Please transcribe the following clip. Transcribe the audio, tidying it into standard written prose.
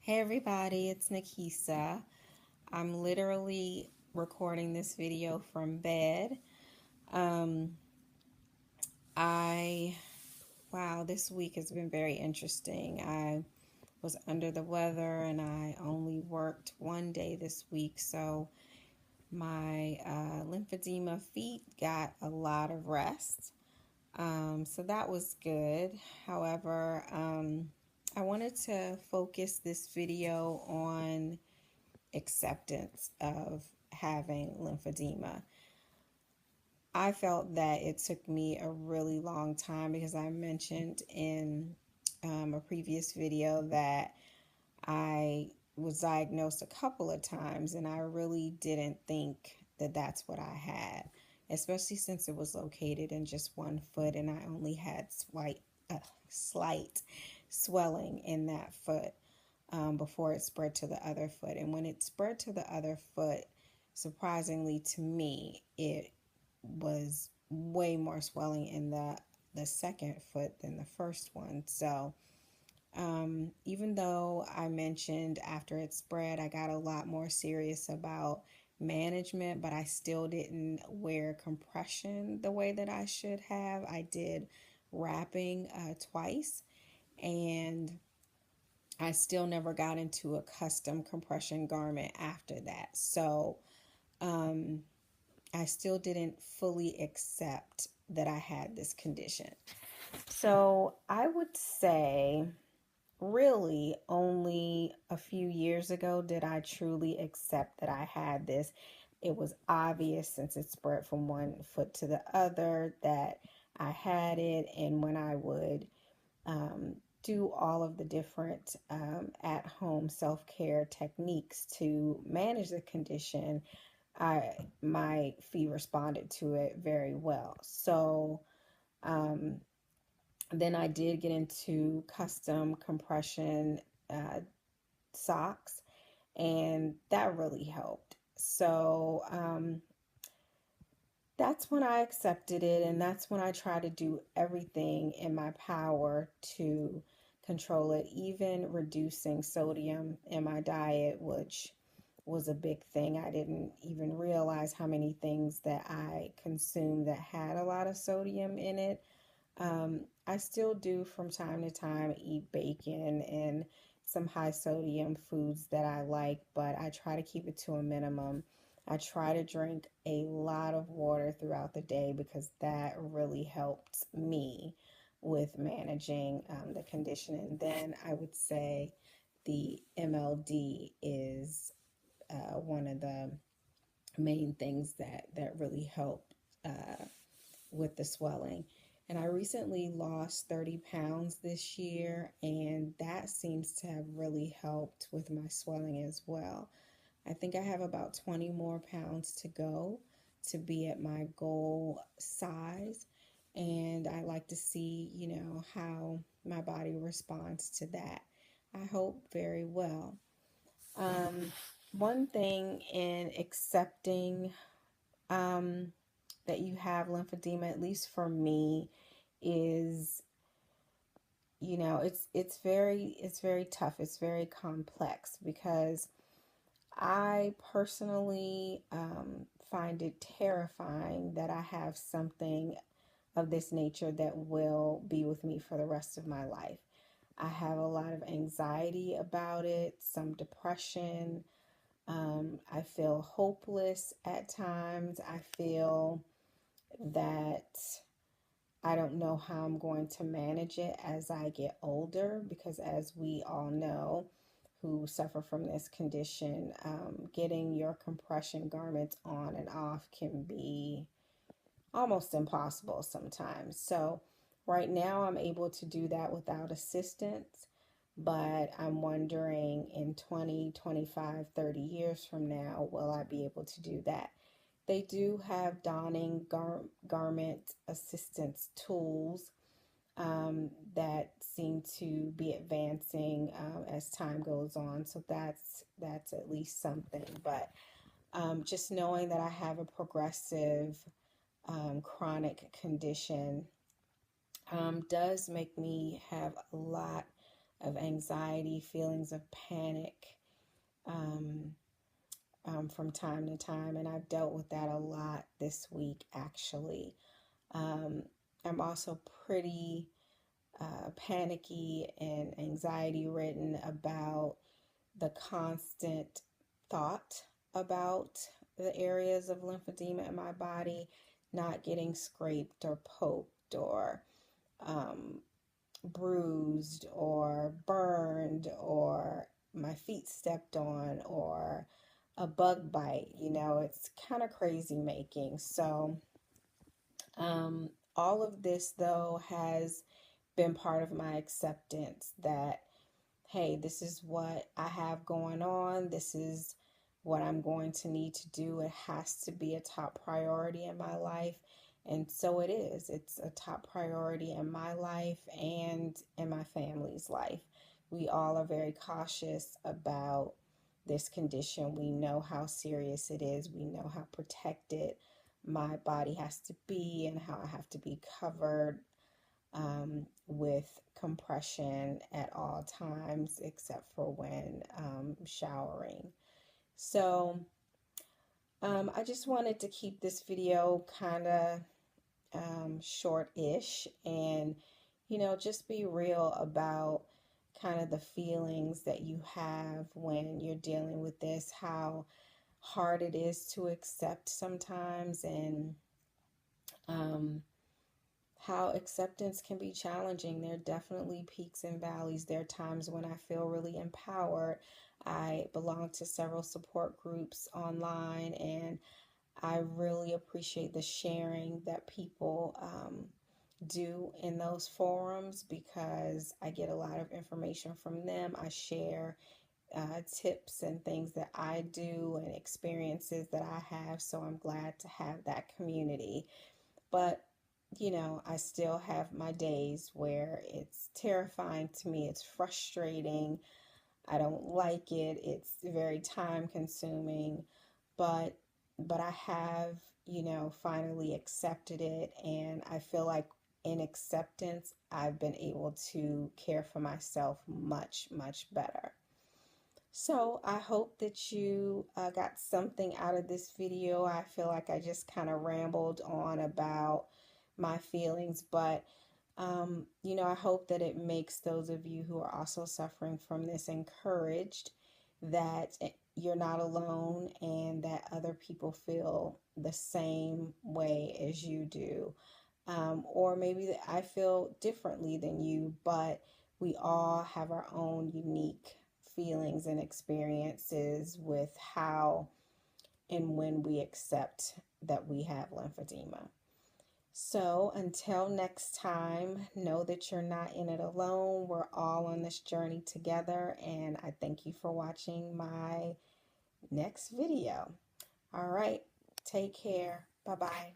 Hey everybody, it's Nikisa. I'm literally recording this video from bed. Um, I, wow, this week has been very interesting. I was under the weather and I only worked one day this week, so my lymphedema feet got a lot of rest. So that was good. However, I wanted to focus this video on acceptance of having lymphedema. I felt that it took me a really long time because I mentioned in a previous video that I was diagnosed a couple of times and I really didn't think that that's what I had, especially since it was located in just one foot and I only had slight swelling in that foot before it spread to the other foot. And when it spread to the other foot, surprisingly to me, it was way more swelling in the second foot than the first one. So even though I mentioned after it spread, I got a lot more serious about management, but I still didn't wear compression the way that I should have. I did wrapping twice, and I still never got into a custom compression garment after that. So um, I still didn't fully accept that I had this condition. So I would say really only a few years ago did I truly accept that I had this. It was obvious since it spread from one foot to the other that I had it. And when I would do all of the different at-home self-care techniques to manage the condition, my feet responded to it very well. So um, then I did get into custom compression uh, socks, and that really helped. So that's when I accepted it, and that's when I try to do everything in my power to control it, even reducing sodium in my diet, which was a big thing. I didn't even realize how many things that I consumed that had a lot of sodium in it. I still do from time to time eat bacon and some high sodium foods that I like, but I try to keep it to a minimum. I try to drink a lot of water throughout the day because that really helps me with managing the condition. And then I would say the MLD is one of the main things that really help with the swelling. And I recently lost 30 pounds this year, and that seems to have really helped with my swelling as well. I think I have about 20 more pounds to go to be at my goal size, and I like to see, how my body responds to that. I hope very well. Um, One thing in accepting um, that you have lymphedema, at least for me, is it's very tough. It's very complex because I personally find it terrifying that I have something of this nature that will be with me for the rest of my life. I have a lot of anxiety about it, some depression. I feel hopeless at times. I feel that I don't know how I'm going to manage it as I get older because, as we all know who suffer from this condition, getting your compression garments on and off can be almost impossible sometimes. So, right now, I'm able to do that without assistance, but I'm wondering in 20, 25, 30 years from now, will I be able to do that? They do have donning garment assistance tools that seem to be advancing as time goes on. So that's at least something. But just knowing that I have a progressive chronic condition does make me have a lot of anxiety, feelings of panic um, from time to time. And I've dealt with that a lot this week, actually. Um, I'm also pretty panicky and anxiety ridden about the constant thought about the areas of lymphedema in my body not getting scraped or poked or um, bruised or burned or my feet stepped on or a bug bite. It's kind of crazy making. So, all of this, though, has been part of my acceptance that, hey, this is what I have going on. This is what I'm going to need to do. It has to be a top priority in my life. And so it is. It's a top priority in my life and in my family's life. We all are very cautious about this condition. We know how serious it is. We know how protected my body has to be and how I have to be covered with compression at all times except for when showering. So I just wanted to keep this video kind of short-ish and, just be real about kind of the feelings that you have when you're dealing with this, how hard it is to accept sometimes, and um, how acceptance can be challenging. There are definitely peaks and valleys. There are times when I feel really empowered. I belong to several support groups online, and I really appreciate the sharing that people do in those forums because I get a lot of information from them. I share tips and things that I do and experiences that I have. So I'm glad to have that community. But I still have my days where it's terrifying to me. It's frustrating. I don't like it. It's very time consuming, but I have, finally accepted it, and I feel like in acceptance, I've been able to care for myself much, much better. So I hope that you got something out of this video. I feel like I just kind of rambled on about my feelings, but I hope that it makes those of you who are also suffering from this encouraged that you're not alone and that other people feel the same way as you do. Or maybe that I feel differently than you, but we all have our own unique feelings and experiences with how and when we accept that we have lymphedema. So until next time, know that you're not in it alone. We're all on this journey together, and I thank you for watching my next video. All right, take care. Bye-bye.